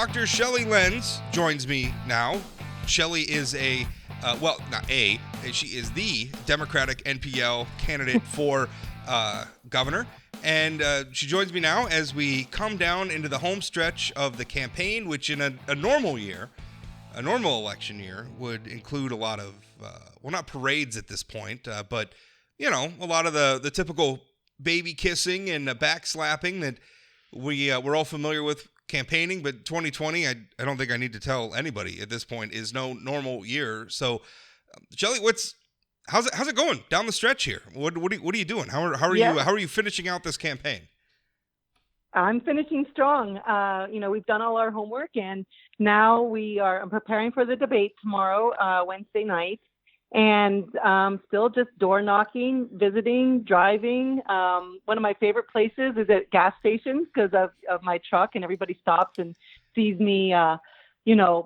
Dr. Shelley Lenz joins me now. Shelley is she is the Democratic-NPL candidate for governor. And she joins me now as we come down into the home stretch of the campaign, which in a normal year, a normal election year, would include a lot of, not parades at this point, but, a lot of the typical baby kissing and backslapping that we're all familiar with campaigning. But 2020, I don't think I need to tell anybody at this point, is no normal year. So, Shelley, how's it going down the stretch here? What are you doing? How are you finishing out this campaign? I'm finishing strong. We've done all our homework, and now I'm preparing for the debate tomorrow, Wednesday night, and still just door knocking, visiting, driving. One of my favorite places is at gas stations because of my truck, and everybody stops and sees me,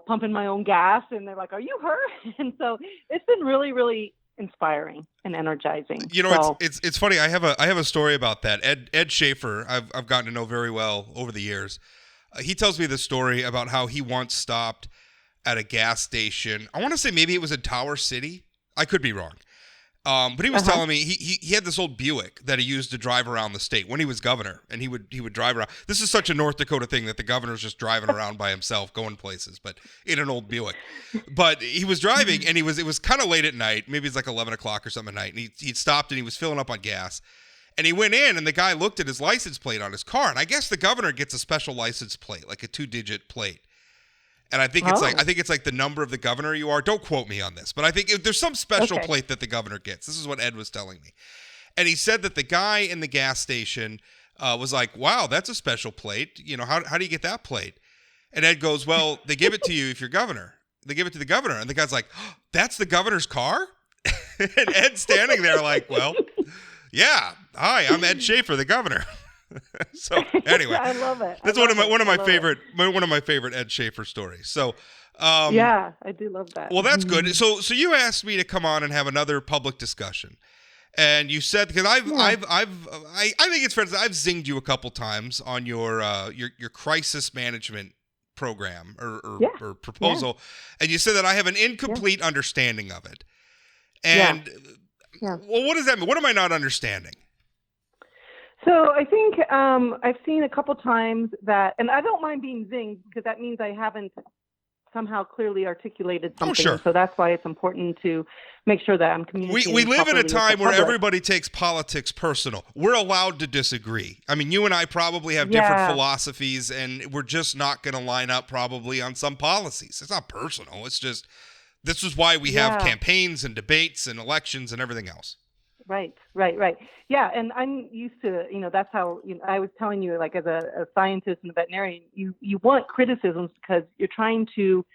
pumping my own gas, and they're like, "Are you her?" And so it's been really, really inspiring and energizing. It's funny. I have a story about that. Ed Schaefer, I've gotten to know very well over the years. He tells me this story about how he once stopped at a gas station. I want to say maybe it was in Tower City. I could be wrong. But he was telling me he had this old Buick that he used to drive around the state when he was governor, and he would drive around. This is such a North Dakota thing that the governor's just driving around by himself, going places, but in an old Buick. But he was driving, and it was kind of late at night. Maybe it's like 11 o'clock or something at night, and he'd stopped, and he was filling up on gas. And he went in, and the guy looked at his license plate on his car, and I guess the governor gets a special license plate, like a 2-digit plate. And I think it's like the number of the governor you are. Don't quote me on this, but I think there's some special plate that the governor gets. This is what Ed was telling me. And he said that the guy in the gas station was like, "Wow, that's a special plate. How do you get that plate?" And Ed goes, "Well, they give it to you if you're governor. They give it to the governor." And the guy's like, "Oh, that's the governor's car?" And Ed's standing there like, "Well, yeah. Hi, I'm Ed Schaefer, the governor." So anyway, I love it. That's one of my favorite Ed Schaefer stories. So yeah, I do love that. Well, that's good. So you asked me to come on and have another public discussion, and you said, because I think it's fair to say I've zinged you a couple times on your crisis management program or proposal, and you said that I have an incomplete understanding of it. And well, what does that mean? What am I not understanding? So I think I've seen a couple times that, and I don't mind being zinged because that means I haven't somehow clearly articulated something. Oh, sure. So that's why it's important to make sure that I'm communicating. We live in a time where everybody takes politics personal. We're allowed to disagree. I mean, you and I probably have different philosophies, and we're just not going to line up probably on some policies. It's not personal. It's just, this is why we have campaigns and debates and elections and everything else. Right. Yeah, and I'm used to, that's how, I was telling you, like, as a scientist and a veterinarian, you want criticisms because you're trying to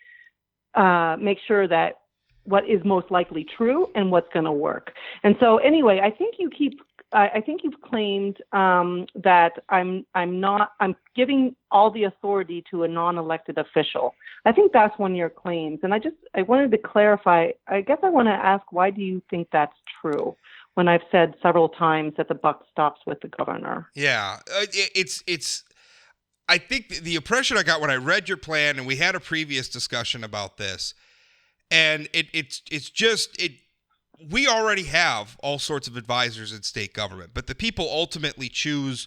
make sure that what is most likely true and what's going to work. And so anyway, I think you've claimed that I'm giving all the authority to a non-elected official. I think that's one of your claims. And I wanted to clarify, I guess I want to ask, why do you think that's true? When I've said several times that the buck stops with the governor. Yeah, I think the impression I got when I read your plan, and we had a previous discussion about this, and we already have all sorts of advisors in state government, but the people ultimately choose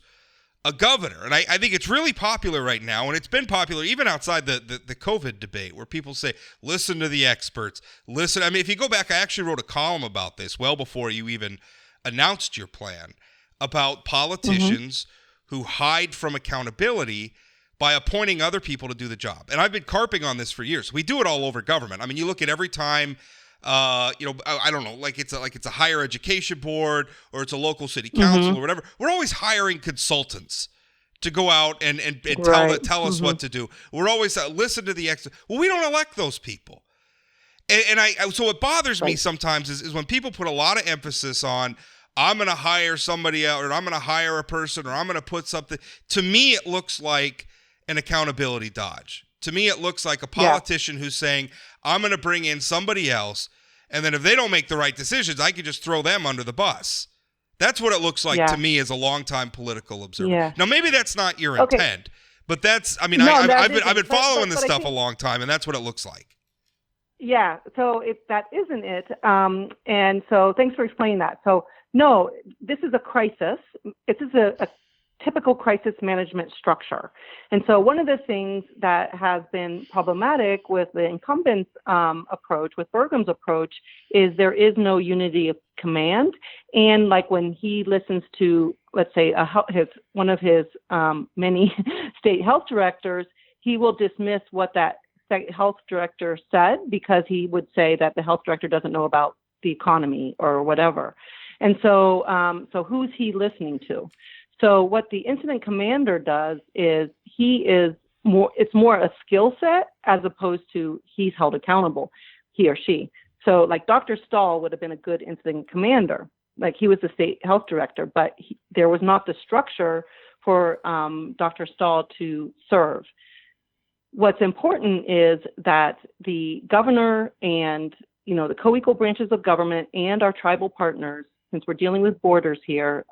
a governor. And I think it's really popular right now, and it's been popular even outside the COVID debate, where people say, listen to the experts. Listen. I mean, if you go back, I actually wrote a column about this well before you even announced your plan, about politicians who hide from accountability by appointing other people to do the job. And I've been carping on this for years. We do it all over government. I mean, you look at every time I don't know, like it's a higher education board or it's a local city council or whatever. We're always hiring consultants to go out and tell us what to do. We're always listen to the experts. Well, we don't elect those people. So what bothers me sometimes is when people put a lot of emphasis on, I'm going to hire somebody else, or I'm going to hire a person, or I'm going to put something. To me, it looks like an accountability dodge. To me, it looks like a politician who's saying, I'm going to bring in somebody else, and then if they don't make the right decisions, I can just throw them under the bus. That's what it looks like to me as a longtime political observer. Yeah. Now, maybe that's not your intent, But that's, I mean, No, I've that been isn't. following this I stuff a think, long time, and that's what it looks like. yeah, so that isn't it. And so thanks for explaining that. So no, this is a crisis. This is a typical crisis management structure. And so one of the things that has been problematic with the incumbent approach, with Burgum's approach, is there is no unity of command. And like when he listens to, let's say, one of his many state health directors, he will dismiss what that state health director said because he would say that the health director doesn't know about the economy or whatever. And so, so who's he listening to? So what the incident commander does is it's more a skill set as opposed to he's held accountable, he or she. So like Dr. Stahl would have been a good incident commander, like he was the state health director, but there was not the structure for Dr. Stahl to serve. What's important is that the governor and, the co-equal branches of government and our tribal partners, since we're dealing with borders here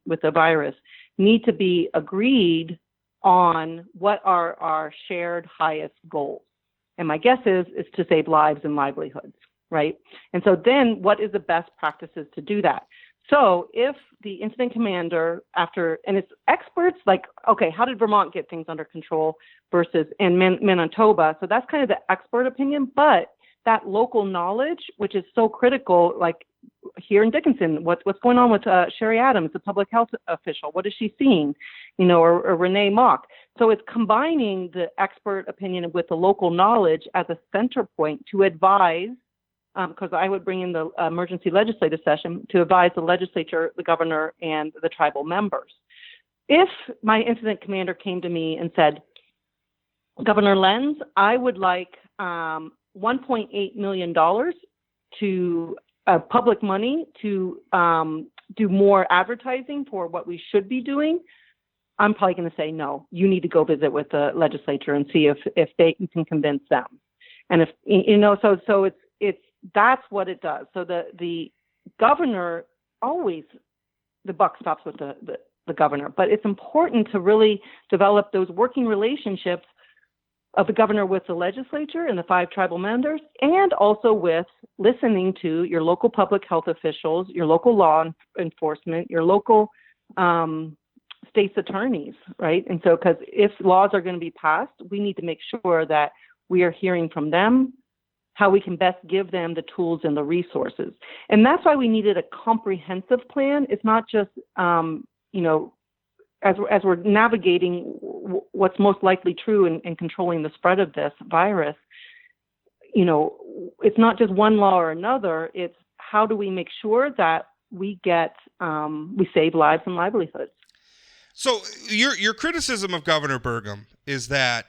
with the virus, need to be agreed on what are our shared highest goals. And my guess is to save lives and livelihoods, right? And so then what is the best practices to do that? So if the incident commander and it's experts like, okay, how did Vermont get things under control versus in Manitoba? So that's kind of the expert opinion, but that local knowledge, which is so critical, like here in Dickinson, what's going on with Sherry Adams, the public health official? What is she seeing? Or Renee Mock. So it's combining the expert opinion with the local knowledge as a center point to advise, because I would bring in the emergency legislative session to advise the legislature, the governor, and the tribal members. If my incident commander came to me and said, Governor Lenz, I would like $1.8 million to public money to do more advertising for what we should be doing, I'm probably going to say, no, you need to go visit with the legislature and see if you can convince them. And if, so it's that's what it does. So the governor always, the buck stops with the governor, but it's important to really develop those working relationships of the governor with the legislature and the 5 tribal members, and also with listening to your local public health officials, your local law enforcement, your local state's attorneys, right? And so, because if laws are going to be passed, we need to make sure that we are hearing from them, how we can best give them the tools and the resources. And that's why we needed a comprehensive plan. It's not just, as we're navigating what's most likely true in controlling the spread of this virus, it's not just one law or another. It's how do we make sure that we save lives and livelihoods. So your criticism of Governor Burgum is that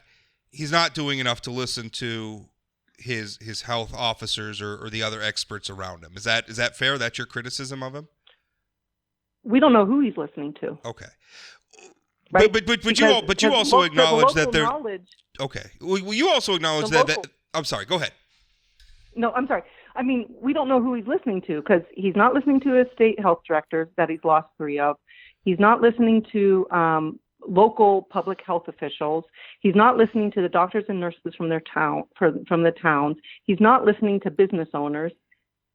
he's not doing enough to listen to his health officers or the other experts around him. Is that fair? That's your criticism of him? We don't know who he's listening to. Okay. Right? But you also acknowledge that there. Knowledge, okay. Well, you also acknowledge that. I'm sorry. Go ahead. No, I'm sorry. I mean, we don't know who he's listening to because he's not listening to his state health directors that he's lost 3 of. He's not listening to local public health officials. He's not listening to the doctors and nurses from their town, from the towns. He's not listening to business owners.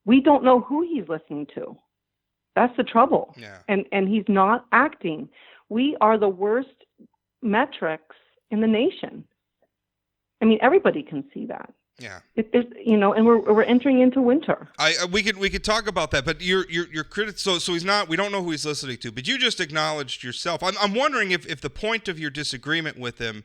We don't know who he's listening to. That's the trouble. Yeah. And he's not acting. We are the worst metrics in the nation. I mean, everybody can see that. Yeah. And we're entering into winter. We could talk about that, but you're critical. So he's not. We don't know who he's listening to. But you just acknowledged yourself. I'm wondering if the point of your disagreement with him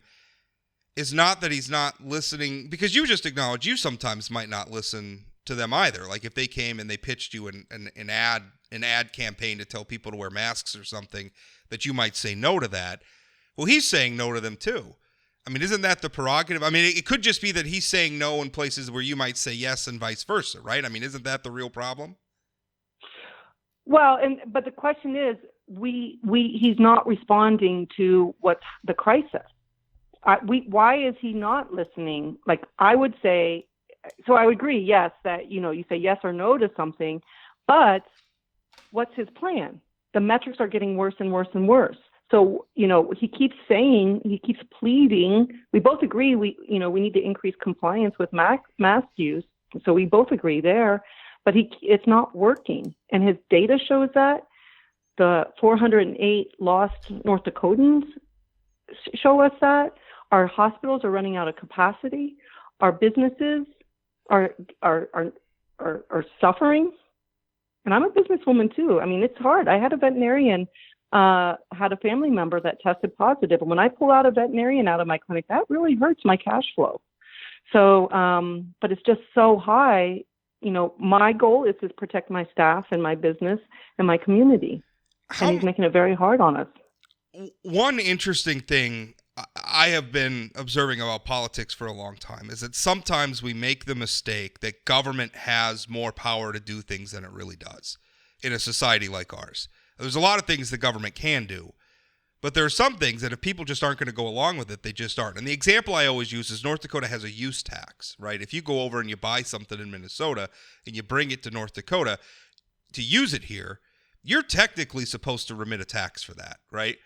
is not that he's not listening, because you just acknowledged you sometimes might not listen to them either. Like if they came and they pitched you an ad campaign to tell people to wear masks or something, that you might say no to that. Well, he's saying no to them too. I mean, isn't that the prerogative? I mean, it could just be that he's saying no in places where you might say yes and vice versa, right? I mean, isn't that the real problem? Well, but the question is, he's not responding to what's the crisis. Why is he not listening? Like, I would say, so I would agree, yes, that, you say yes or no to something, but what's his plan? The metrics are getting worse and worse and worse. So, he keeps pleading. We both agree we need to increase compliance with mask use. So we both agree there, but it's not working. And his data shows that. The 408 lost North Dakotans show us that. Our hospitals are running out of capacity. Our businesses are suffering. And I'm a businesswoman too. I mean, it's hard. I had a veterinarian had a family member that tested positive. And when I pull out a veterinarian out of my clinic, that really hurts my cash flow. So, but it's just so high. My goal is to protect my staff and my business and my community. And he's making it very hard on us. One interesting thing I have been observing about politics for a long time is that sometimes we make the mistake that government has more power to do things than it really does in a society like ours. There's a lot of things the government can do, but there are some things that if people just aren't going to go along with it, they just aren't. And the example I always use is North Dakota has a use tax, right? If you go over and you buy something in Minnesota and you bring it to North Dakota to use it here, you're technically supposed to remit a tax for that, right?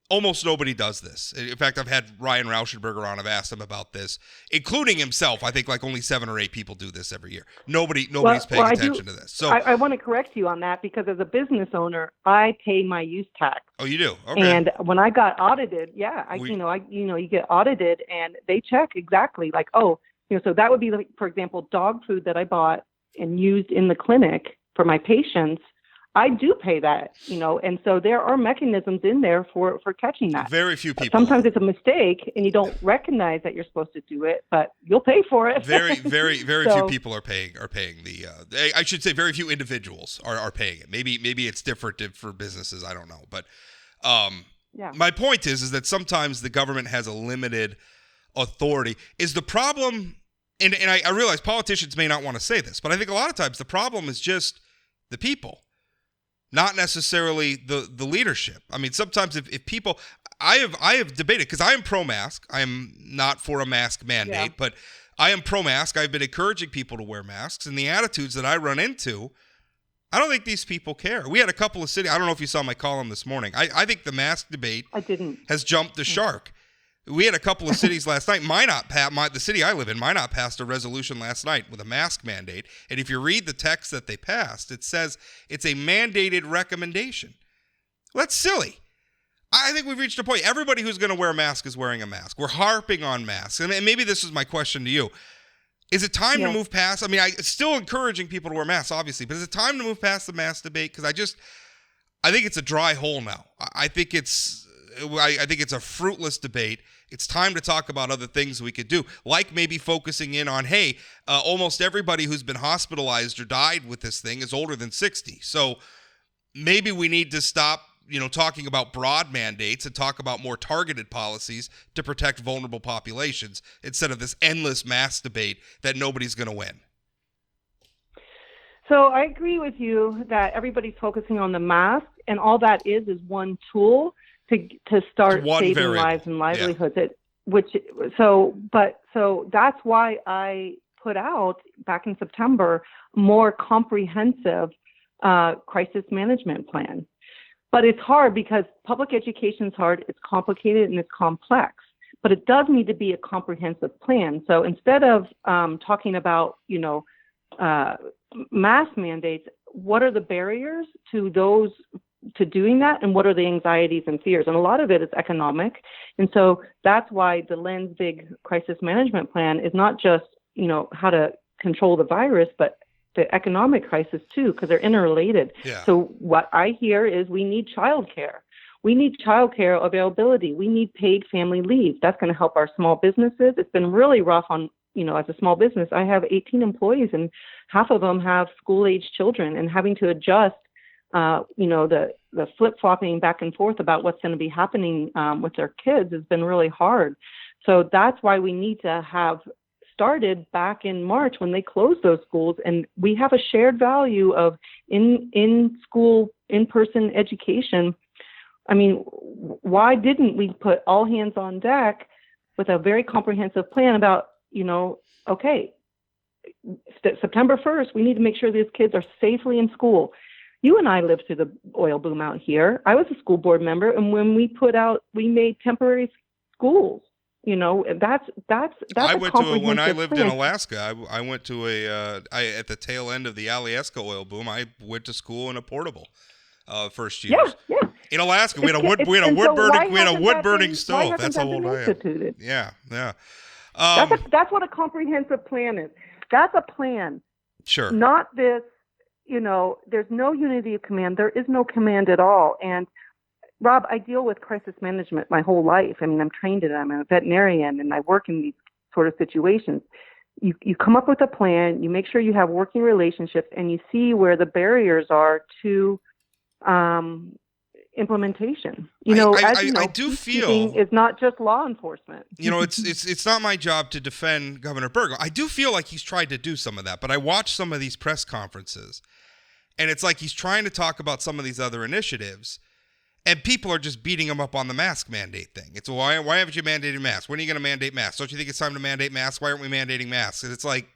Almost nobody does this. In fact, I've had Ryan Rauschenberger on. I've asked him about this, including himself. I think like only 7 or 8 people do this every year. Nobody's paying attention to this. So I want to correct you on that because as a business owner, I pay my use tax. Oh, you do? Okay. And when I got audited, you get audited and they check exactly like, so that would be like, for example, dog food that I bought and used in the clinic for my patients. I do pay that, and so there are mechanisms in there for catching that. Very few people. Sometimes it's a mistake and you don't recognize that you're supposed to do it, but you'll pay for it. Very few people are paying the. I should say very few individuals are paying it. Maybe it's different for businesses. I don't know, but my point is that sometimes the government has a limited authority. Is the problem? And I realize politicians may not want to say this, but I think a lot of times the problem is just the people. Not necessarily the leadership. I mean, sometimes if people, I have debated because I am pro-mask. I am not for a mask mandate, but I am pro-mask. I've been encouraging people to wear masks, and the attitudes that I run into, I don't think these people care. We had a couple of cities. I don't know if you saw my column this morning. I think the mask debate has jumped the shark. We had a couple of cities last night. The city I live in, Minot passed a resolution last night with a mask mandate. And if you read the text that they passed, it says it's a mandated recommendation. Well, that's silly. I think we've reached a point. Everybody who's going to wear a mask is wearing a mask. We're harping on masks. And maybe this is my question to you. Is it time to move past? I mean, I'm still encouraging people to wear masks, obviously. But is it time to move past the mask debate? Because I think it's a dry hole now. I think it's a fruitless debate. It's time to talk about other things we could do, like maybe focusing in on, almost everybody who's been hospitalized or died with this thing is older than 60. So maybe we need to stop, talking about broad mandates and talk about more targeted policies to protect vulnerable populations instead of this endless mask debate that nobody's going to win. So I agree with you that everybody's focusing on the mask, and all that is one tool to start saving lives and livelihoods. So that's why I put out back in September more comprehensive crisis management plan. But it's hard because public education is hard, it's complicated, and it's complex. But it does need to be a comprehensive plan. So instead of talking about mask mandates, what are the barriers to doing that, and what are the anxieties and fears? And a lot of it is economic. And so that's why the Lenz big crisis management plan is not just, how to control the virus, but the economic crisis too, because they're interrelated. Yeah. So what I hear is we need childcare. We need childcare availability. We need paid family leave. That's going to help our small businesses. It's been really rough on, as a small business. I have 18 employees and half of them have school-age children, and having to adjust the flip-flopping back and forth about what's going to be happening with their kids has been really hard. So that's why we need to have started back in March when they closed those schools. And we have a shared value of in-school, in-person education. I mean, why didn't we put all hands on deck with a very comprehensive plan about, September 1st, we need to make sure these kids are safely in school. You and I lived through the oil boom out here. I was a school board member, and when we made temporary schools. That's I a went to when I comprehensive lived plan. in Alaska. I went to at the tail end of the Alaska oil boom. I went to school in a portable first years. Yeah. In Alaska, we had And a so wood burning why stove. That's hasn't how that old been I am. instituted? Yeah. That's what a comprehensive plan is. That's a plan, Sure. not this. There's no unity of command. There is no command at all. And Rob, I deal with crisis management my whole life. I mean, I'm trained in it. I'm a veterinarian, and I work in these sort of situations. You come up with a plan. You make sure you have working relationships, and you see where the barriers are to implementation. I do feel is not just law enforcement. It's not my job to defend Governor Burgum. I do feel like he's tried to do some of that, but I watch some of these press conferences, and it's like he's trying to talk about some of these other initiatives, and people are just beating him up on the mask mandate thing. It's why haven't you mandated masks? When are you going to mandate masks? Don't you think it's time to mandate masks? Why aren't we mandating masks? And it's like,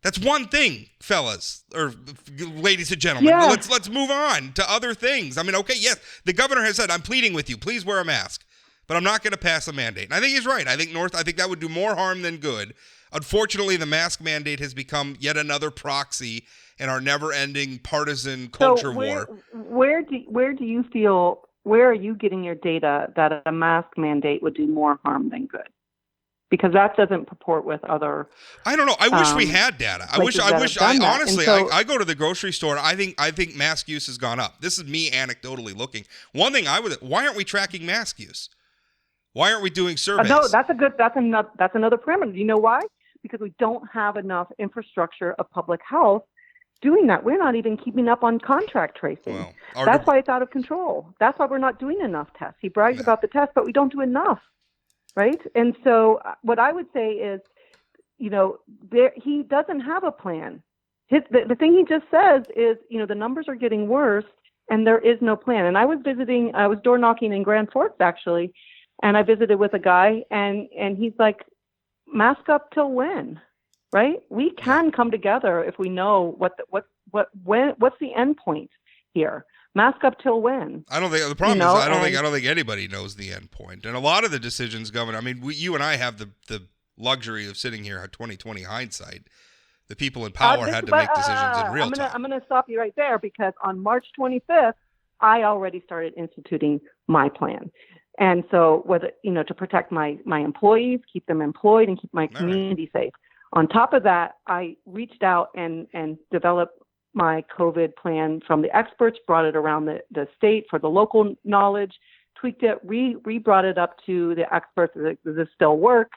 that's one thing, fellas or ladies and gentlemen. Yeah. Let's move on to other things. I mean, okay, yes, the governor has said, I'm pleading with you, please wear a mask, but I'm not going to pass a mandate. And I think he's right. I think that would do more harm than good. Unfortunately, the mask mandate has become yet another proxy in our never-ending partisan culture war. Where do you feel? Where are you getting your data that a mask mandate would do more harm than good? Because that doesn't purport with other. I don't know. I wish we had data. I honestly, I go to the grocery store. I think mask use has gone up. This is me anecdotally looking. One thing why aren't we tracking mask use? Why aren't we doing surveys? No, that's another parameter. You know why? Because we don't have enough infrastructure of public health doing that. We're not even keeping up on contract tracing. Well, that's why it's out of control. That's why we're not doing enough tests. He brags about the tests, but we don't do enough. Right. And so what I would say is, he doesn't have a plan. The thing he just says is, the numbers are getting worse and there is no plan. And I was door knocking in Grand Forks, actually, and I visited with a guy and he's like, mask up till when? Right. We can come together if we know what's the end point here. Mask up till when? I don't think the problem is I don't think anybody knows the end point. And a lot of the decisions, Governor. I mean, you and I have the luxury of sitting here at 2020 hindsight. The people in power had to make decisions in real time. I'm going to stop you right there because on March 25th, I already started instituting my plan. And so whether to protect my employees, keep them employed, and keep my community safe. On top of that, I reached out and developed my COVID plan from the experts, brought it around the state for the local knowledge, tweaked it, brought it up to the experts. Does this still work?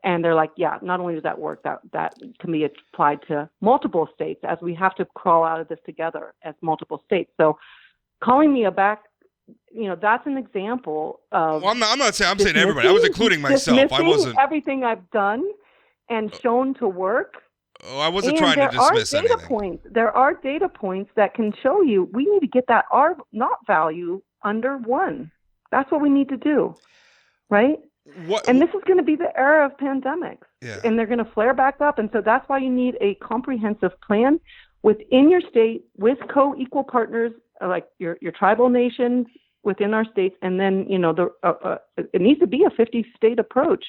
And they're like, yeah, not only does that work, that can be applied to multiple states as we have to crawl out of this together as multiple states. So calling me back, that's an example of. Well, I'm not saying everybody. I was including myself. I wasn't. Everything I've done and shown to work. Oh, I wasn't trying to dismiss anything. There are data points that can show you we need to get that R not value under 1. That's what we need to do, right? And this is going to be the era of pandemics, and they're going to flare back up. And so that's why you need a comprehensive plan within your state with co-equal partners like your tribal nations within our states, and then it needs to be a 50-state approach.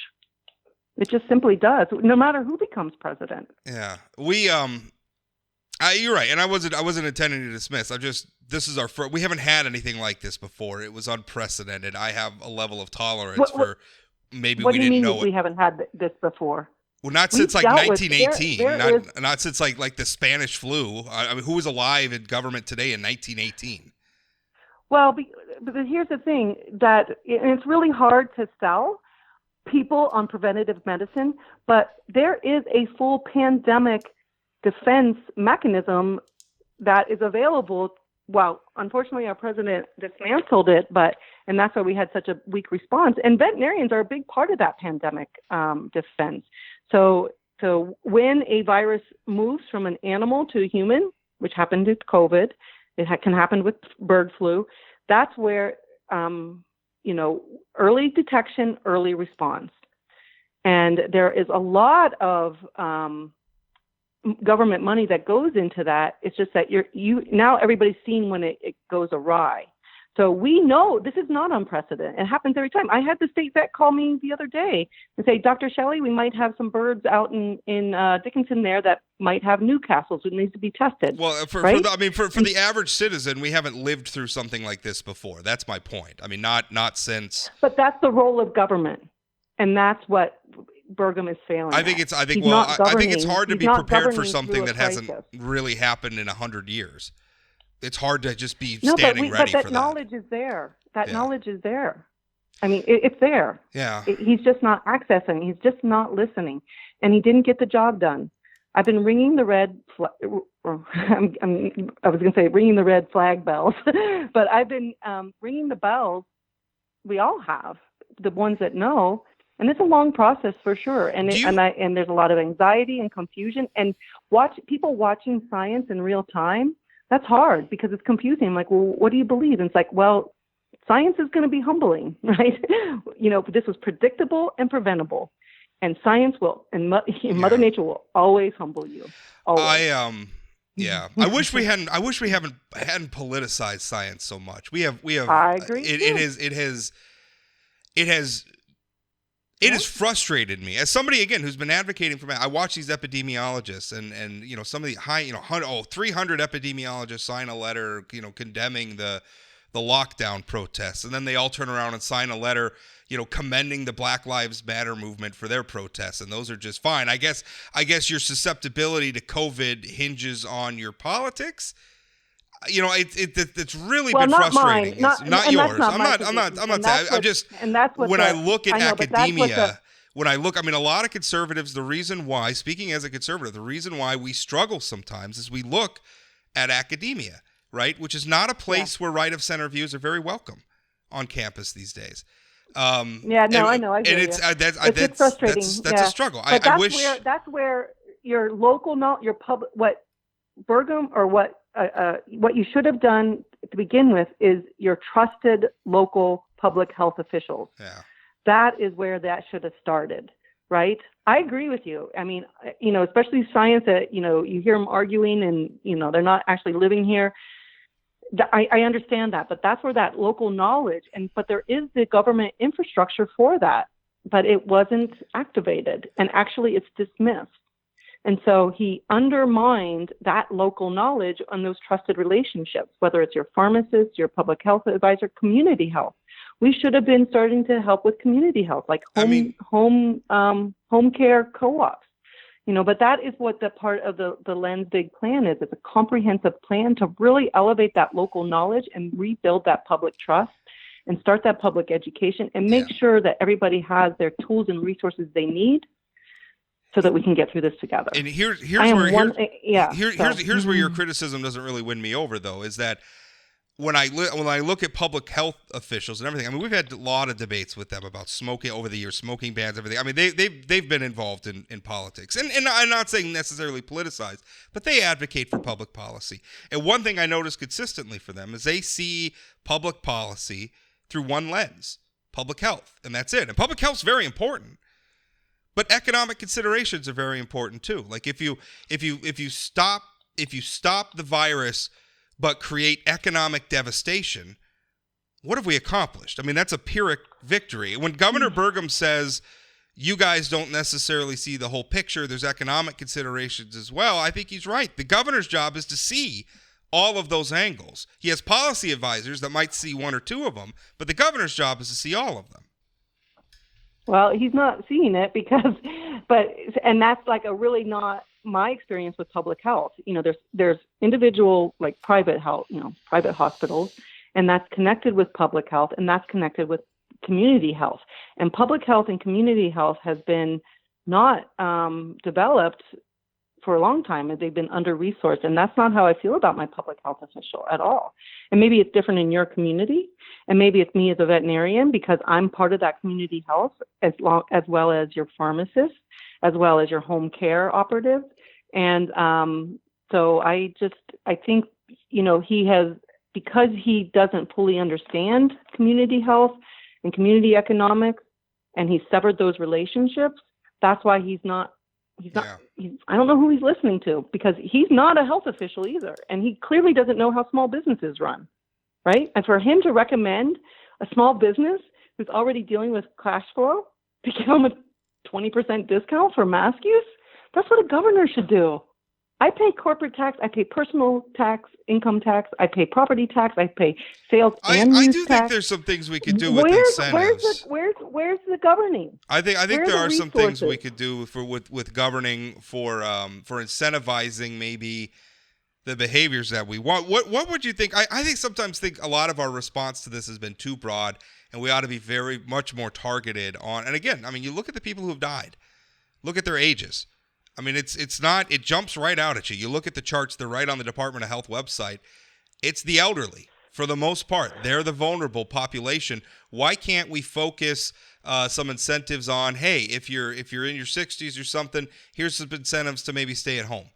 It just simply does, no matter who becomes president. Yeah, you're right, and I wasn't intending to dismiss. This is our first. We haven't had anything like this before. It was unprecedented. I have a level of tolerance for maybe we didn't know it. We haven't had this before? Well, not since like 1918. Not since like the Spanish flu. I mean, who was alive in government today in 1918? Well, but here's the thing and it's really hard to sell people on preventative medicine, but there is a full pandemic defense mechanism that is available. Well, unfortunately, our president dismantled it, and that's why we had such a weak response. And veterinarians are a big part of that pandemic defense. So when a virus moves from an animal to a human, which happened with COVID, it can happen with bird flu. That's where early detection, early response. And there is a lot of government money that goes into that. It's just that now everybody's seen when it goes awry. So we know this is not unprecedented. It happens every time. I had the state vet call me the other day and say, Dr. Shelley, we might have some birds out in Dickinson there that might have Newcastles. It needs to be tested. Well, for the average citizen, we haven't lived through something like this before. That's my point. I mean, not since. But that's the role of government, and that's what Burgum is failing. I think it's hard to be prepared for something that hasn't really happened in 100 years. It's hard to just be standing ready for that. But that knowledge is there. That knowledge is there. I mean, it's there. Yeah. He's just not accessing. He's just not listening, and he didn't get the job done. I've been ringing the red. I was going to say ringing the red flag bells, but I've been ringing the bells. We all have, the ones that know, and it's a long process for sure. And and there's a lot of anxiety and confusion, and people watching science in real time. That's hard because it's confusing. I'm like, well, what do you believe? And it's like, well, science is going to be humbling, right? This was predictable and preventable, and science will, and Mother Nature will always humble you. Always. I wish we hadn't politicized science so much. We have. I agree. It has frustrated me as somebody, again, who's been advocating for. I watch these epidemiologists and some of the high 300 epidemiologists sign a letter condemning the lockdown protests, and then they all turn around and sign a letter commending the Black Lives Matter movement for their protests, and those are just fine. I guess your susceptibility to COVID hinges on your politics. It's really been frustrating. Not yours. I'm not. And that's what when I look at academia, a lot of conservatives, the reason why, speaking as a conservative, the reason why we struggle sometimes is we look at academia, right? Which is not a place where right of center views are very welcome on campus these days. I know. I hear it's frustrating. That's a struggle. But that's where your local, your public, what Burgum or what you should have done to begin with is your trusted local public health officials. Yeah. That is where that should have started, right? I agree with you. I mean, especially science that, you hear them arguing and, they're not actually living here. I understand that, but that's where that local knowledge but there is the government infrastructure for that, but it wasn't activated, and actually it's dismissed. And so he undermined that local knowledge on those trusted relationships, whether it's your pharmacist, your public health advisor, community health. We should have been starting to help with community health, like home care co-ops. But that is what the part of the Lenz big plan is. It's a comprehensive plan to really elevate that local knowledge and rebuild that public trust and start that public education and make sure that everybody has their tools and resources they need, so that we can get through this together. And here's where your criticism doesn't really win me over, though, is that when I look at public health officials and everything, we've had a lot of debates with them about smoking over the years, smoking bans, everything. They've been involved in politics, and I'm not saying necessarily politicized, but they advocate for public policy. And one thing I notice consistently for them is they see public policy through one lens, public health, and that's it. And public health is very important. But economic considerations are very important too. Like if you stop the virus but create economic devastation, what have we accomplished? That's a Pyrrhic victory. When Governor Burgum says you guys don't necessarily see the whole picture, there's economic considerations as well, I think he's right. The governor's job is to see all of those angles. He has policy advisors that might see one or two of them, but the governor's job is to see all of them. Well, he's not seeing it and that's like a really not my experience with public health. There's individual like private health, private hospitals, and that's connected with public health, and that's connected with community health. And public health and community health has been not developed for a long time. They've been under-resourced, and that's not how I feel about my public health official at all. And maybe it's different in your community, and maybe it's me as a veterinarian because I'm part of that community health as well as your pharmacist, as well as your home care operative. And so I think, he has, because he doesn't fully understand community health and community economics, and he severed those relationships, that's why he's not He's not. I don't know who he's listening to, because he's not a health official either, and he clearly doesn't know how small businesses run, right? And for him to recommend a small business who's already dealing with cash flow to give him a 20% discount for mask use, that's what a governor should do. I pay corporate tax, I pay personal tax, income tax, I pay property tax, I pay sales and I use do tax. think there's some things we could do with incentives. Where's the governing? I think Where there are some things we resources? could do with governing for incentivizing maybe the behaviors that we want. What would you think? I think a lot of our response to this has been too broad, and we ought to be very much more targeted on. And again, I mean, you look at the people who have died, look at their ages. I mean, it's not, it jumps right out at you. You look at the charts, they're right on the Department of Health website. It's the elderly for the most part. They're the vulnerable population. Why can't we focus some incentives on, hey, if you're in your 60s or something, here's some incentives to maybe stay at home.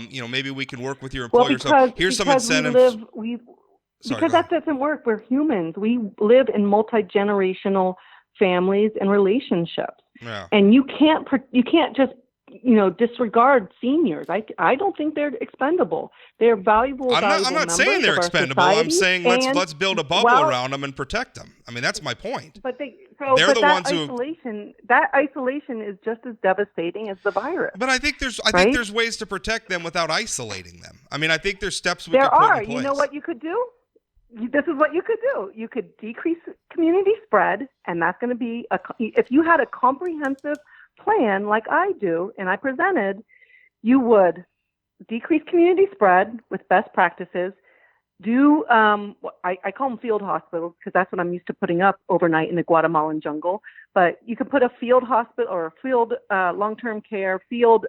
Maybe we can work with your employer. Well, Here's some incentives. Because that doesn't work. We're humans. We live in multi-generational families and relationships. Yeah. And you can't just disregard seniors. I don't think they're expendable. They're valuable. I'm not saying they're expendable. I'm saying let's build a bubble around them and protect them. I mean, that's my point. But that isolation is just as devastating as the virus. But I think there's ways to protect them without isolating them. I mean, I think there's steps we could put in place. You know what you could do? This is what you could do. You could decrease community spread, and that's going to be if you had a comprehensive plan like I do and I presented, you would decrease community spread with best practices, do I call them field hospitals because that's what I'm used to putting up overnight in the Guatemalan jungle, but you could put a field hospital or a field long-term care, field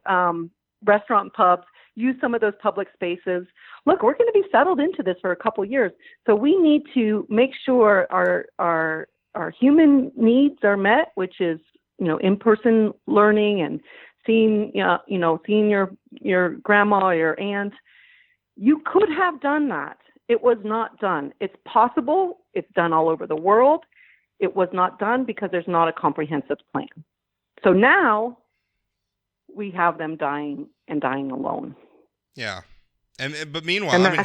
restaurant, pubs, use some of those public spaces. Look, we're going to be settled into this for a couple years, so we need to make sure our human needs are met, which is in-person learning and seeing your grandma or your aunt. You could have done that. It was not done. It's possible. It's done all over the world. It was not done because there's not a comprehensive plan. So now we have them dying alone. Yeah. But meanwhile, I mean,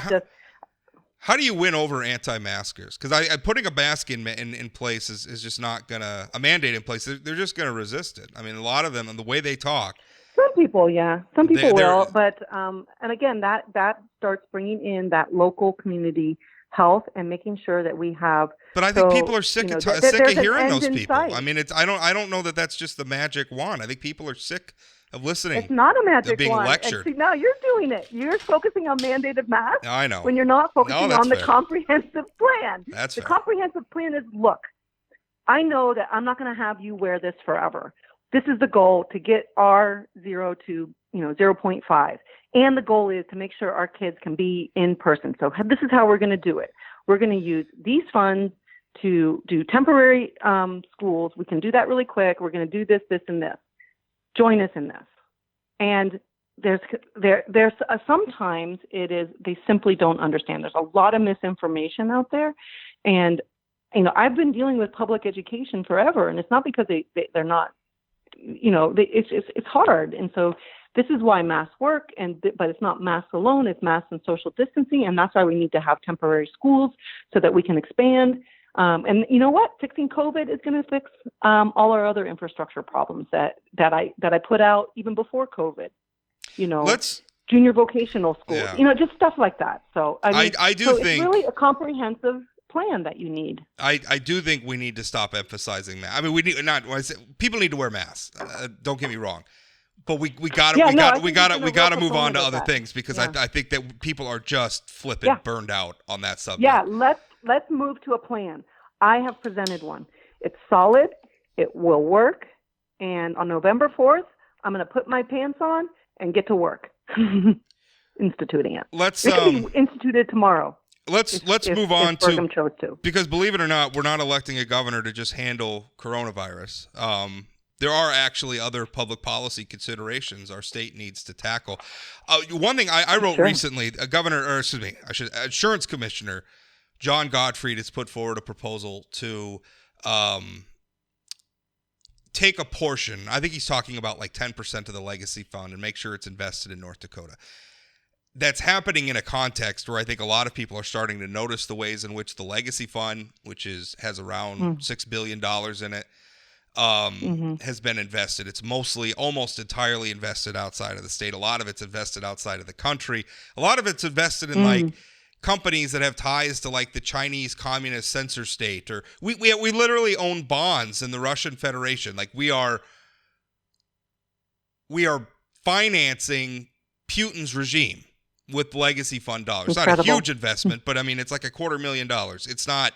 how do you win over anti-maskers? Because putting a mask in place is just not gonna, a mandate in place. They're just gonna resist it. I mean, a lot of them, and the way they talk. Some people, yeah, some people will. But and again, that starts bringing in that local community health and making sure that we have. But I think people are sick of hearing those people. I mean, I don't know that that's just the magic wand. I think people are sick of listening. It's not a magic being wand. lectured. See, now you're doing it. You're focusing on mandated masks. I know. When you're not focusing on the comprehensive plan. That's the fair. Comprehensive plan is, look, I know that I'm not going to have you wear this forever. This is the goal, to get our 0 to 0.5. And the goal is to make sure our kids can be in person. So this is how we're going to do it. We're going to use these funds to do temporary schools. We can do that really quick. We're going to do this, this, and this. Join us in this. And there's sometimes it is, they simply don't understand. There's a lot of misinformation out there. And, I've been dealing with public education forever, and it's not because they're not, it's hard. And so this is why masks work, but it's not masks alone, it's masks and social distancing. And that's why we need to have temporary schools so that we can expand. And you know what? Fixing COVID is going to fix all our other infrastructure problems that I put out even before COVID. Junior vocational schools. Yeah. Just stuff like that. So I do think it's really a comprehensive plan that you need. I do think we need to stop emphasizing that. I mean, we need not. When I say, people need to wear masks. Don't get me wrong. But we gotta move on to other things because I think that people are just flipping burned out on that subject. Yeah, let's move to a plan. I have presented one. It's solid. It will work. And on November 4th, I'm going to put my pants on and get to work instituting it. It can be instituted tomorrow. Let's move on to Burgum chose to. Because believe it or not, we're not electing a governor to just handle coronavirus. There are actually other public policy considerations our state needs to tackle. One thing I wrote recently, Insurance Commissioner John Gottfried has put forward a proposal to take a portion. I think he's talking about like 10% of the legacy fund and make sure it's invested in North Dakota. That's happening in a context where I think a lot of people are starting to notice the ways in which the legacy fund, which has around $6 billion in it, has been invested. It's mostly, almost entirely invested outside of the state. A lot of it's invested outside of the country. A lot of it's invested in like companies that have ties to like the Chinese communist censor state, or we literally own bonds in the Russian Federation. Like we are financing Putin's regime with legacy fund dollars. It's not a huge investment, but I mean, it's like $250,000. It's not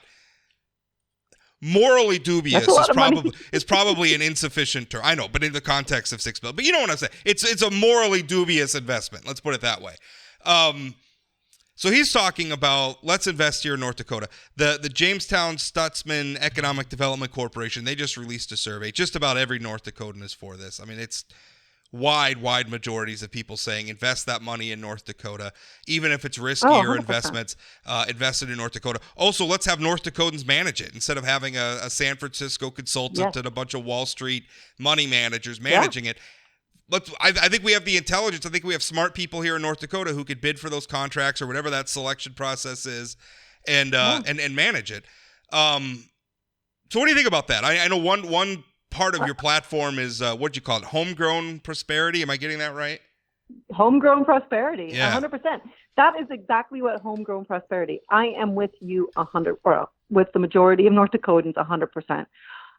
morally dubious. It's probably an insufficient term. I know, but in the context of $6 billion, but you know what I'm saying? It's a morally dubious investment. Let's put it that way. So he's talking about, let's invest here in North Dakota. The Jamestown Stutzman Economic Development Corporation, they just released a survey. Just about every North Dakotan is for this. I mean, it's wide majorities of people saying invest that money in North Dakota, even if it's riskier investments, invested in North Dakota. Also, let's have North Dakotans manage it instead of having a San Francisco consultant and a bunch of Wall Street money managers managing it. I think we have the intelligence. I think we have smart people here in North Dakota who could bid for those contracts or whatever that selection process is, and manage it. So what do you think about that? I know one part of your platform is what'd you call it? Homegrown prosperity. Am I getting that right? Homegrown prosperity. Yeah. 100%. That is exactly what homegrown prosperity. I am with you with the majority of North Dakotans 100%.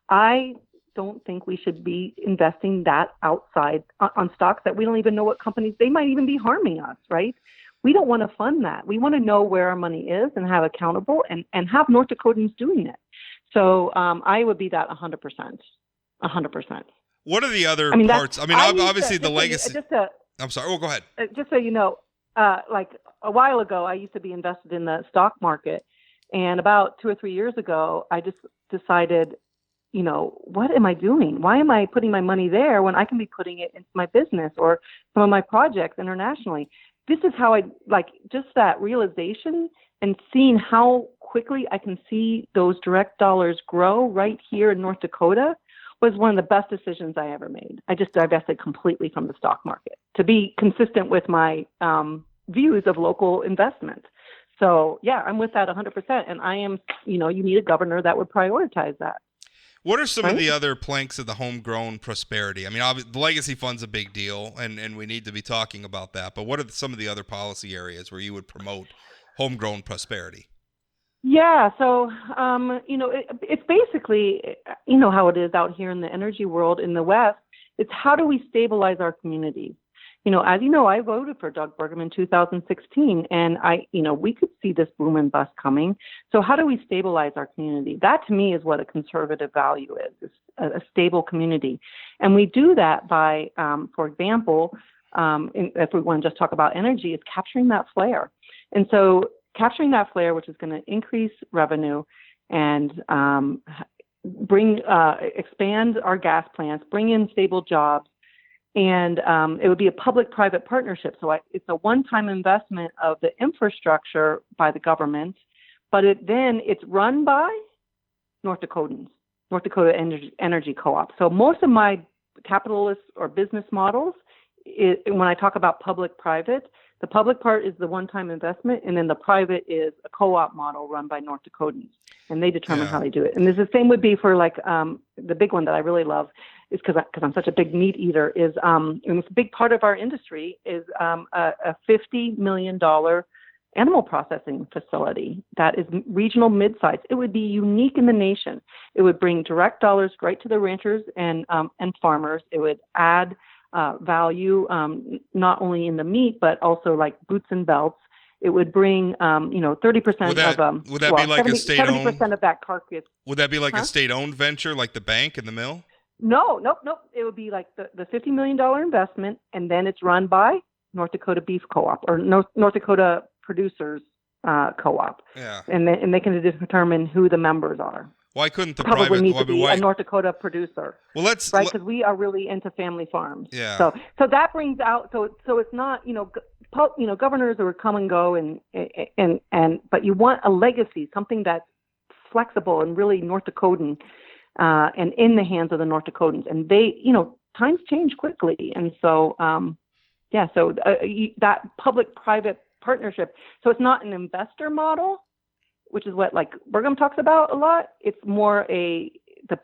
I don't think we should be investing that outside on stocks that we don't even know what companies, they might even be harming us, right? We don't want to fund that. We want to know where our money is and have accountable and have North Dakotans doing it. So I would be that 100%. 100%. What are the other parts? Obviously the legacy. I'm sorry. Go ahead. Just so you know, like a while ago, I used to be invested in the stock market. And about 2 or 3 years ago, I just decided, what am I doing? Why am I putting my money there when I can be putting it into my business or some of my projects internationally? This is how just that realization and seeing how quickly I can see those direct dollars grow right here in North Dakota was one of the best decisions I ever made. I just divested completely from the stock market to be consistent with my views of local investment. So yeah, I'm with that 100%. And I am, you need a governor that would prioritize that. What are some of the other planks of the homegrown prosperity? I mean, obviously, the legacy fund's a big deal, and we need to be talking about that. But what are some of the other policy areas where you would promote homegrown prosperity? Yeah, so, it's basically, how it is out here in the energy world in the West. It's how do we stabilize our communities? As you know, I voted for Doug Burgum in 2016, and we could see this boom and bust coming. So how do we stabilize our community? That to me is what a conservative value is a stable community. And we do that by, for example, if we want to just talk about energy, is capturing that flare. And so capturing that flare, which is going to increase revenue and expand our gas plants, bring in stable jobs, and it would be a public-private partnership. So it's a one-time investment of the infrastructure by the government, but it's run by North Dakotans, North Dakota Energy Co-op. So most of my capitalist or business models, when I talk about public-private, the public part is the one-time investment, and then the private is a co-op model run by North Dakotans, and they determine how they do it. And the same would be for the big one that I really love is because I'm such a big meat eater is, and it's a big part of our industry is a $50 million animal processing facility that is regional mid-size. It would be unique in the nation. It would bring direct dollars right to the ranchers and farmers. It would add value, not only in the meat, but also like boots and belts. It would bring, 30% would that be like 70, a state-owned? 70% of that carcass. Would that be like a state-owned venture, like the bank and the mill? No. It would be like the $50 million investment, and then it's run by North Dakota Beef Co-op or North Dakota Producers Co-op. Yeah. And they can determine who the members are. Why couldn't the probably private needs to be a North Dakota producer? Well, because we are really into family farms. Yeah. So that brings out so it's not governors will come and go and but you want a legacy, something that's flexible and really North Dakotan. and in the hands of the North Dakotans. And they, times change quickly. And so, that public-private partnership, so it's not an investor model, which is what like Burgum talks about a lot. It's more the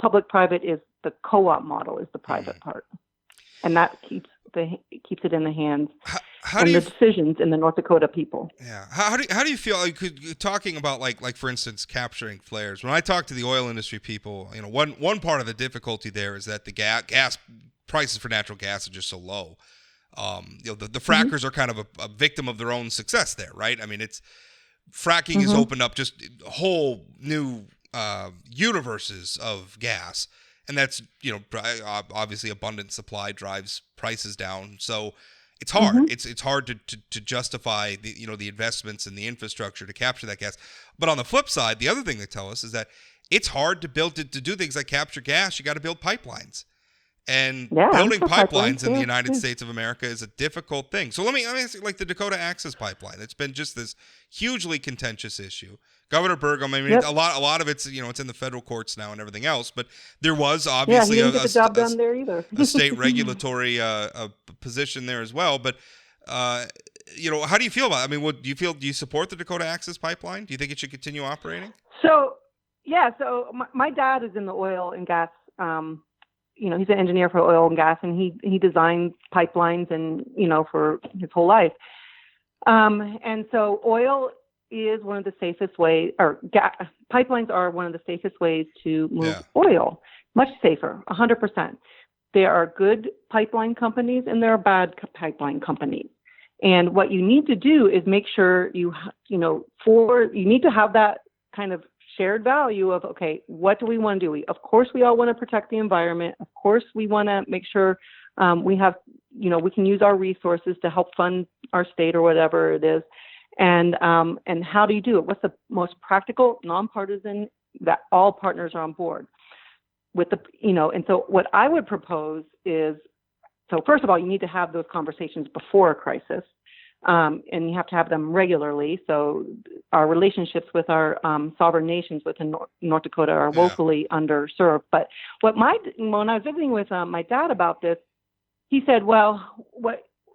public-private is the co-op model is the private part. And that keeps it in the hands and the decisions in the North Dakota people. Yeah. How do you feel like talking about like for instance capturing flares? When I talk to the oil industry people, one part of the difficulty there is that the gas prices for natural gas are just so low. The frackers are kind of a victim of their own success there, right? I mean, fracking has opened up just whole new universes of gas. And that's, obviously abundant supply drives prices down. So it's hard. It's hard to justify the investments in the infrastructure to capture that gas. But on the flip side, the other thing they tell us is that it's hard to do things like capture gas. You got to build pipelines. And building pipelines in the United States of America is a difficult thing. So let me ask you, like the Dakota Access Pipeline. It's been just this hugely contentious issue. Governor Burgum, I mean, a lot of it's it's in the federal courts now and everything else. But there was obviously he didn't get the job done there either. a state regulatory position there as well. But how do you feel about it? I mean, do you support the Dakota Access Pipeline? Do you think it should continue operating? So my dad is in the oil and gas. He's an engineer for oil and gas, and he designs pipelines and, for his whole life. And so oil is one of the safest ways, or pipelines are one of the safest ways to move oil, much safer, 100%. There are good pipeline companies and there are bad pipeline companies. And what you need to do is make sure you need to have that kind of shared value of, okay, what do we want to do? Of course, we all want to protect the environment. Of course, we want to make sure we have, we can use our resources to help fund our state or whatever it is. And how do you do it? What's the most practical, nonpartisan, that all partners are on board with and so what I would propose is, so first of all, you need to have those conversations before a crisis. And you have to have them regularly. So our relationships with our sovereign nations within North Dakota are woefully underserved. But when I was visiting with my dad about this, he said, well,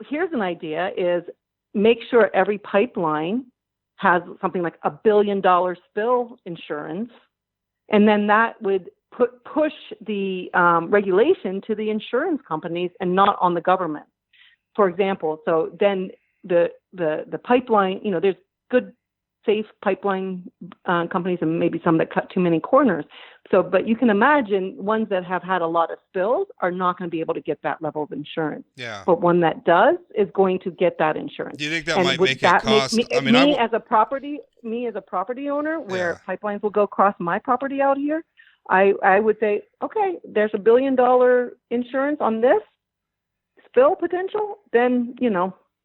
here's an idea is make sure every pipeline has something like $1 billion spill insurance. And then that would push the regulation to the insurance companies and not on the government, for example. So then the pipeline, there's good, safe pipeline companies and maybe some that cut too many corners. So, but you can imagine ones that have had a lot of spills are not going to be able to get that level of insurance. Yeah. But one that does is going to get that insurance. Do you think that might make it cost? Me as a property owner, where pipelines will go across my property out here, I would say, okay, there's $1 billion insurance on this spill potential, then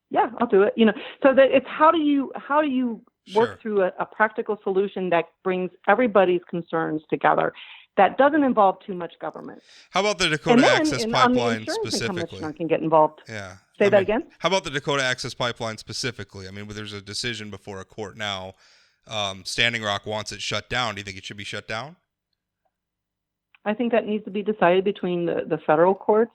yeah, I'll do it. So that it's how do you work through a practical solution that brings everybody's concerns together, that doesn't involve too much government. How about the Dakota Access Pipeline specifically? Can get involved. Yeah. Say that again? How about the Dakota Access Pipeline specifically? I mean, there's a decision before a court now. Standing Rock wants it shut down. Do you think it should be shut down? I think that needs to be decided between the federal courts,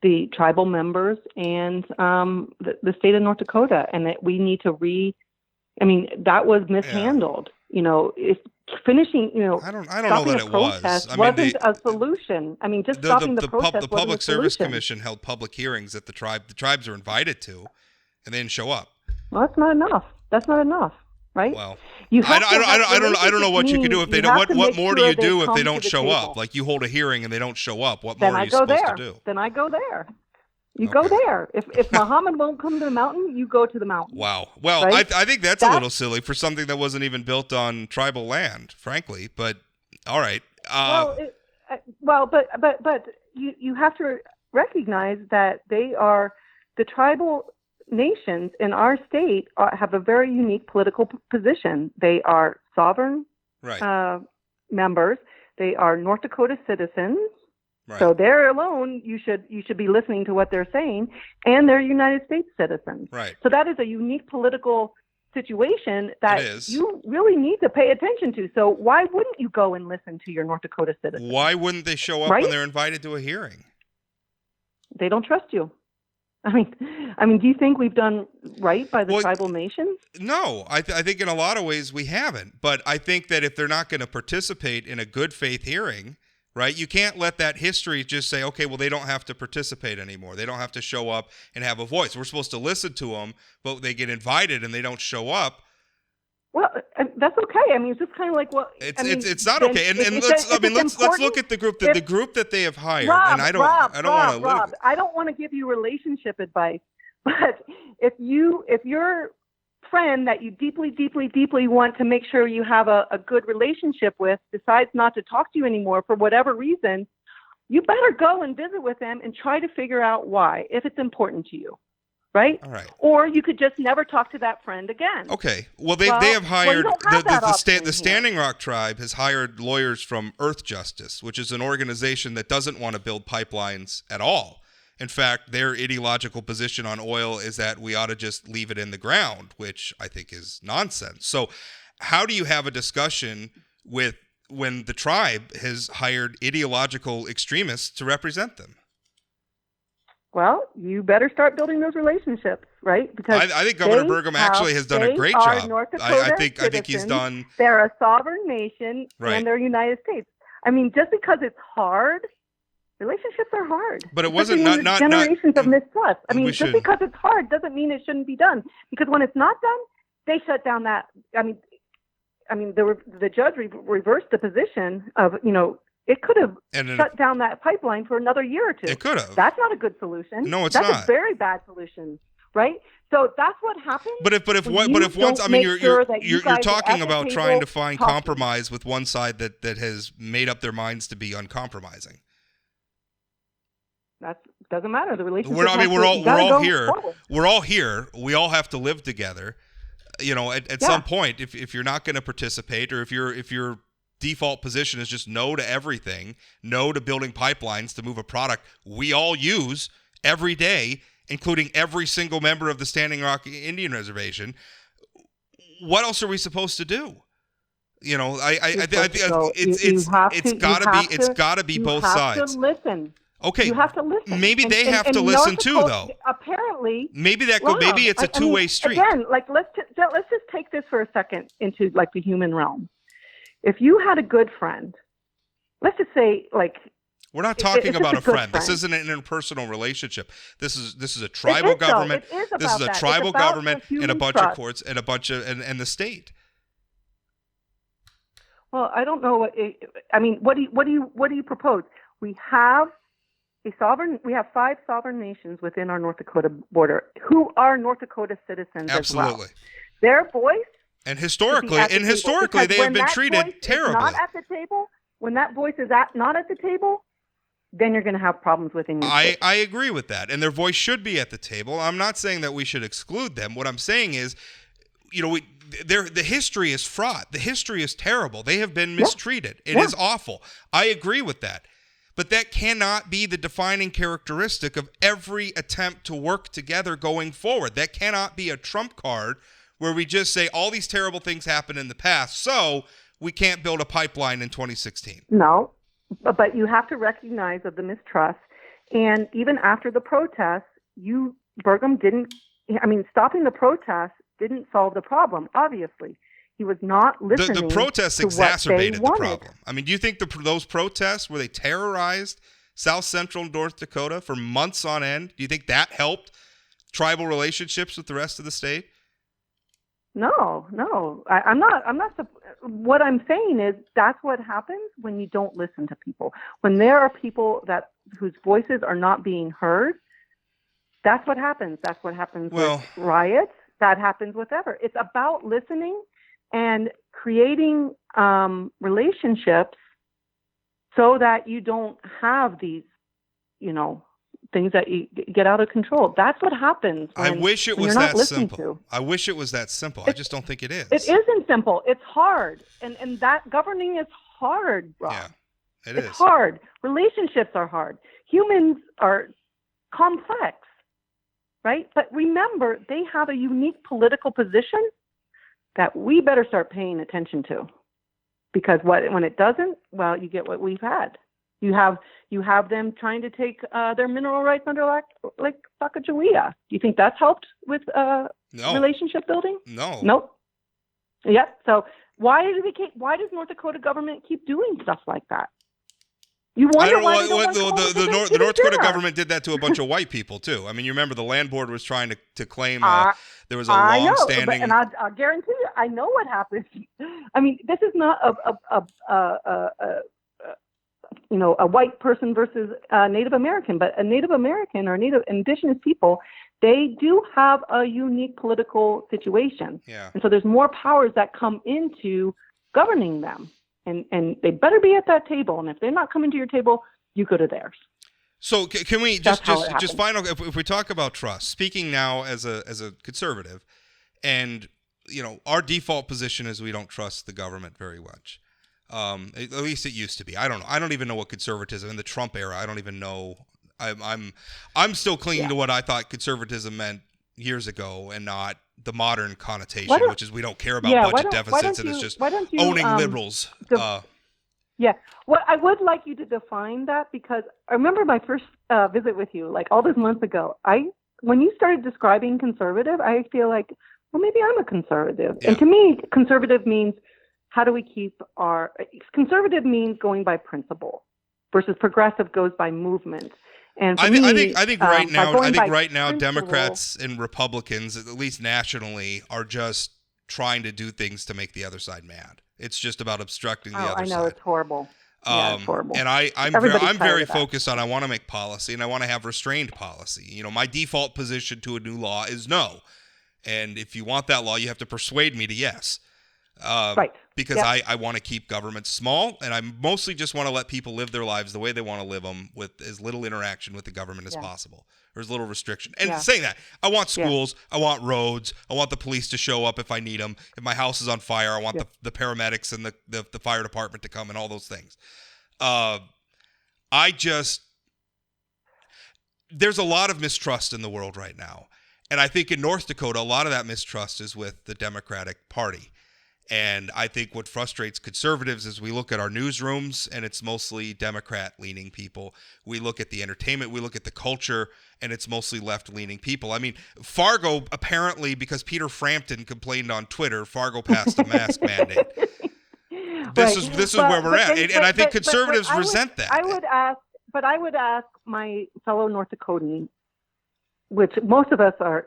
the tribal members, and the state of North Dakota, and that we need to that was mishandled. It's finishing. I don't know that it was. Wasn't a solution. I mean, just stopping the protest. The Public Service Commission held public hearings that the tribes are invited to, and they didn't show up. Well, that's not enough. Right? Well, I don't know what you can do if they don't. What more do you do if they don't show up? Like you hold a hearing and they don't show up. What more are you supposed to do? Then I go there. You go there. If Muhammad won't come to the mountain, you go to the mountain. Wow. Well, right? I think that's a little silly for something that wasn't even built on tribal land, frankly. But all right. But you have to recognize that they are the tribal nations in our state have a very unique political position. They are sovereign members. They are North Dakota citizens. Right. So they're alone. You should be listening to what they're saying, and they're United States citizens. Right. So that is a unique political situation It that is. you really need to pay attention to. So why wouldn't you go and listen to your North Dakota citizens? Why wouldn't they show up Right? when they're invited to a hearing? They don't trust you. I mean, do you think we've done right by the tribal nations? No, I think in a lot of ways we haven't. But I think that if they're not going to participate in a good faith hearing, right, you can't let that history just say, okay, well, they don't have to participate anymore. They don't have to show up and have a voice. We're supposed to listen to them, but they get invited and they don't show up. Well, that's okay. I mean, it's just kind of like it's not okay. And let's look at the group that they have hired. Rob, and I don't want to. Rob, I don't want to give you relationship advice, but if your friend that you deeply, deeply, deeply want to make sure you have a good relationship with decides not to talk to you anymore for whatever reason, you better go and visit with them and try to figure out why, if it's important to you. Right? All right. Or you could just never talk to that friend again. Okay. Well, they have hired the Standing here. Rock tribe has hired lawyers from Earth Justice, which is an organization that doesn't want to build pipelines at all. In fact, their ideological position on oil is that we ought to just leave it in the ground, which I think is nonsense. So, how do you have a discussion when the tribe has hired ideological extremists to represent them? Well, you better start building those relationships, right? Because I think Governor Burgum actually has done a great job. I think he's done. They're a sovereign nation, right. And they're United States. I mean, just because it's hard, relationships are hard. But it wasn't not generations of mistrust. I mean, just because it's hard doesn't mean it shouldn't be done. Because when it's not done, they shut down that. I mean, the judge reversed the position of It could have shut down that pipeline for another year or two. It could have. That's not a good solution. No, it's not. That's a very bad solution, right? So that's what happens. But if once, I mean, you're talking about trying to find compromise with one side that has made up their minds to be uncompromising. That doesn't matter. The relationship. We're all here. Forward. We're all here. We all have to live together. At some point, if you're not going to participate, or if you're default position is just no to everything, no to building pipelines to move a product we all use every day, including every single member of the Standing Rock Indian Reservation. What else are we supposed to do? I think it's got to be both sides. You have to listen. Okay. You have to listen. Maybe they have to listen too, though. Apparently. Maybe it's a two-way street. Again, let's just take this for a second into the human realm. If you had a good friend, let's just say we're not talking about a friend. This isn't an interpersonal relationship. This is a tribal government. This is a tribal government and a bunch of courts and and the state. Well, I don't know what do you propose? We have we have 5 sovereign nations within our North Dakota border who are North Dakota citizens Absolutely. as well. Their voice. And historically, they have been treated terribly. Not at the table. When that voice is not at the table, then you're going to have problems within your state. I agree with that, and their voice should be at the table. I'm not saying that we should exclude them. What I'm saying is, the history is fraught. The history is terrible. They have been mistreated. It is awful. I agree with that. But that cannot be the defining characteristic of every attempt to work together going forward. That cannot be a trump card where we just say all these terrible things happened in the past, so we can't build a pipeline in 2016. No, but you have to recognize of the mistrust. And even after the protests, Burgum stopping the protests didn't solve the problem, obviously. He was not listening. The protests exacerbated the problem. I mean, do you think those protests where they terrorized South Central North Dakota for months on end, do you think that helped tribal relationships with the rest of the state? No. I'm not. What I'm saying is that's what happens when you don't listen to people. When there are people whose voices are not being heard, that's what happens. That's what happens with riots. That happens with whatever. It's about listening and creating relationships so that you don't have these, things that you get out of control. That's what happens. I wish it was that simple. I wish it was that simple. I just don't think it is. It isn't simple. It's hard. And that governing is hard, Rob. Yeah, it's hard. Relationships are hard. Humans are complex, right? But remember, they have a unique political position that we better start paying attention to, because when it doesn't, well, you get what we've had. You have them trying to take their mineral rights under like Sacagawea. Do you think that's helped with No. relationship building? No. Nope. Yep. So why does North Dakota government keep doing stuff like that? You wonder why they don't want the North Dakota government did that to a bunch of white people too. I mean, you remember the land board was trying to claim there was a long-standing. And I guarantee you, I know what happened. I mean, this is not a white person versus Native American, but a Native American or Native Indigenous people, they do have a unique political situation. Yeah. And so there's more powers that come into governing them. And they better be at that table. And if they're not coming to your table, you go to theirs. So can we just final? If we talk about trust, speaking now as a conservative, and our default position is we don't trust the government very much. At least it used to be. I don't know. I don't even know what conservatism in the Trump era. I don't even know. I'm still clinging to what I thought conservatism meant years ago, and not the modern connotation, which is we don't care about budget deficits and it's just owning liberals. Yeah. Well, I would like you to define that, because I remember my first visit with you, like all those months ago. When you started describing conservative, I feel like, well, maybe I'm a conservative. Yeah. And to me, conservative means how do we keep conservative means going by principle, versus progressive goes by movement. And I think right now, Democrats and Republicans, at least nationally, are just trying to do things to make the other side mad. It's just about obstructing the other side. I know, it's horrible. It's horrible. And I'm very focused on, I want to make policy, and I want to have restrained policy. My default position to a new law is no. And if you want that law, you have to persuade me to yes. Right. Because I want to keep government small, and I mostly just want to let people live their lives the way they want to live them, with as little interaction with the government as possible, or as little restriction. And saying that, I want schools, I want roads, I want the police to show up if I need them. If my house is on fire, I want the paramedics and the fire department to come, and all those things. There's a lot of mistrust in the world right now. And I think in North Dakota, a lot of that mistrust is with the Democratic Party. And I think what frustrates conservatives is we look at our newsrooms, and it's mostly Democrat-leaning people. We look at the entertainment, we look at the culture, and it's mostly left-leaning people. I mean, Fargo, apparently, because Peter Frampton complained on Twitter, Fargo passed a mask mandate. This is where we're at. And I think conservatives resent that. I would ask my fellow North Dakotans, which most of us are,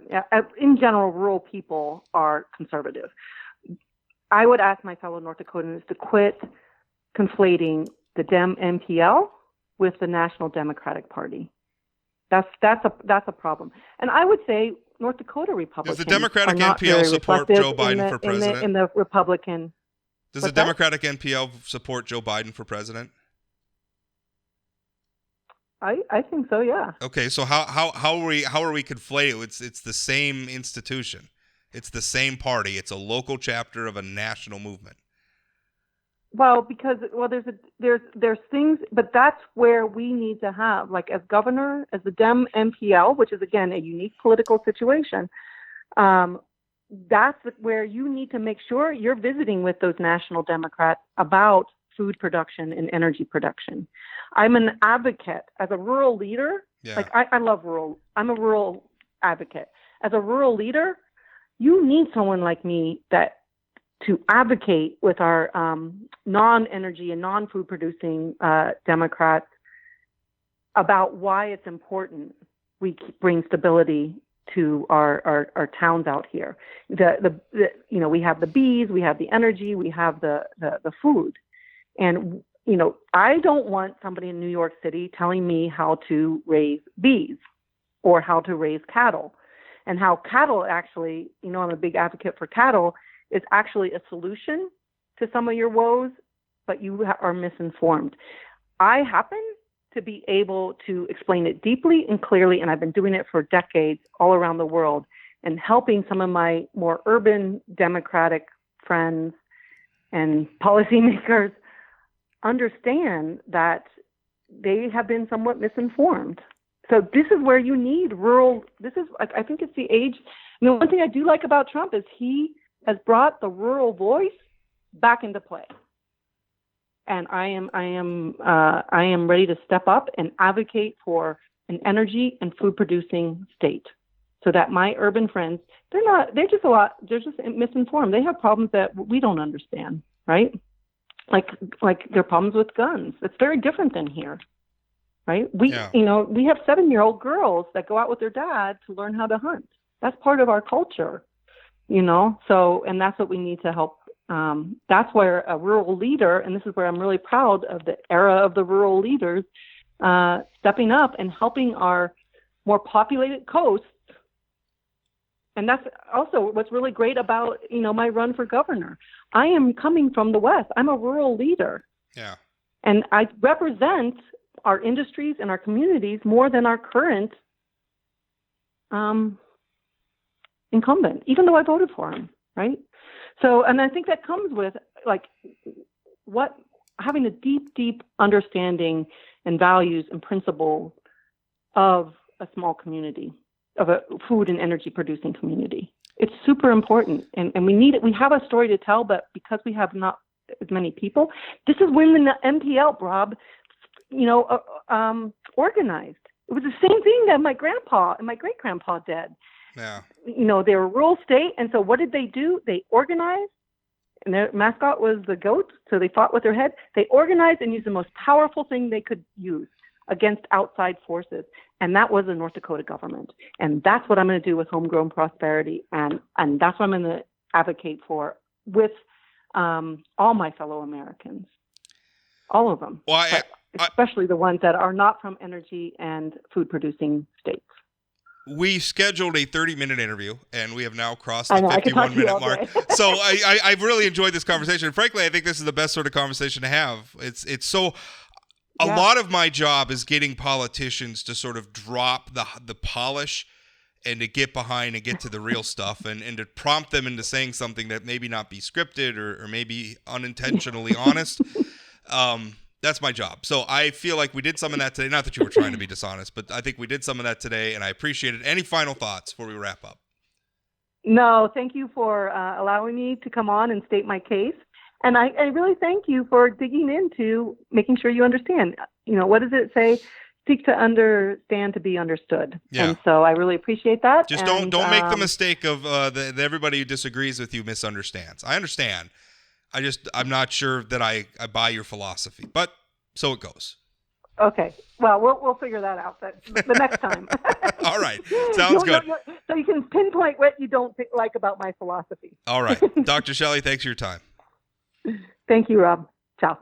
in general, rural people are conservative. I would ask my fellow North Dakotans to quit conflating the Dem-NPL with the National Democratic Party. That's a problem. And I would say North Dakota Republicans. Does the Democratic-NPL support Joe Biden for president? In the Republican. Does the Democratic-NPL support Joe Biden for president? I think so. Yeah. Okay, so how are we conflating? It's the same institution. It's the same party. It's a local chapter of a national movement. Well, because there's things, but that's where we need to have, like, as governor, as the Dem-NPL, which is again a unique political situation. That's where you need to make sure you're visiting with those national Democrats about food production and energy production. I'm an advocate as a rural leader. Yeah. Like I love rural. I'm a rural advocate. As a rural leader, you need someone like me to advocate with our non-energy and non-food producing Democrats about why it's important we bring stability to our towns out here. We have the bees, we have the energy, we have the food, and I don't want somebody in New York City telling me how to raise bees or how to raise cattle. And how cattle actually, I'm a big advocate for cattle, is actually a solution to some of your woes, but you are misinformed. I happen to be able to explain it deeply and clearly, and I've been doing it for decades all around the world, and helping some of my more urban Democratic friends and policymakers understand that they have been somewhat misinformed. So this is where you need rural. I think it's the age. One thing I do like about Trump is he has brought the rural voice back into play. And I am ready to step up and advocate for an energy and food producing state, so that my urban friends, they're just misinformed. They have problems that we don't understand, right? Like their problems with guns. It's very different than here, right? We have 7-year-old girls that go out with their dad to learn how to hunt. That's part of our culture, So, and that's what we need to help. That's where a rural leader, and this is where I'm really proud of the era of the rural leaders, stepping up and helping our more populated coasts. And that's also what's really great about, my run for governor. I am coming from the West. I'm a rural leader. Yeah. And I represent our industries and our communities more than our current incumbent, even though I voted for him, right? So, and I think that comes with having a deep, deep understanding and values and principles of a small community, of a food and energy producing community. It's super important, and we need it. We have a story to tell, but because we have not as many people, this is when the NPL, Rob, organized. It was the same thing that my grandpa and my great grandpa did. Yeah. They were a rural state, and so what did they do? They organized, and their mascot was the goat, so they fought with their head. They organized and used the most powerful thing they could use against outside forces, and that was the North Dakota government. And that's what I'm going to do with Homegrown Prosperity, and that's what I'm going to advocate for with all my fellow Americans, all of them, well, especially the ones that are not from energy and food-producing states. We scheduled a 30-minute interview, and we have now crossed the 51-minute mark. So I've really enjoyed this conversation. And frankly, I think this is the best sort of conversation to have. It's so a lot of my job is getting politicians to sort of drop the polish and to get behind and get to the real stuff, and to prompt them into saying something that maybe not be scripted or maybe unintentionally honest. That's my job. So I feel like we did some of that today. Not that you were trying to be dishonest, but I think we did some of that today, and I appreciate it. Any final thoughts before we wrap up? No, thank you for allowing me to come on and state my case. And I really thank you for digging into making sure you understand. What does it say? Seek to understand to be understood. Yeah. And so I really appreciate that. Just don't make the mistake of that everybody who disagrees with you misunderstands. I understand. I'm not sure that I buy your philosophy, but so it goes. Okay. Well, we'll figure that out the next time. All right. Sounds good. So you can pinpoint what you don't like about my philosophy. All right. Dr. Shelley, thanks for your time. Thank you, Rob. Ciao.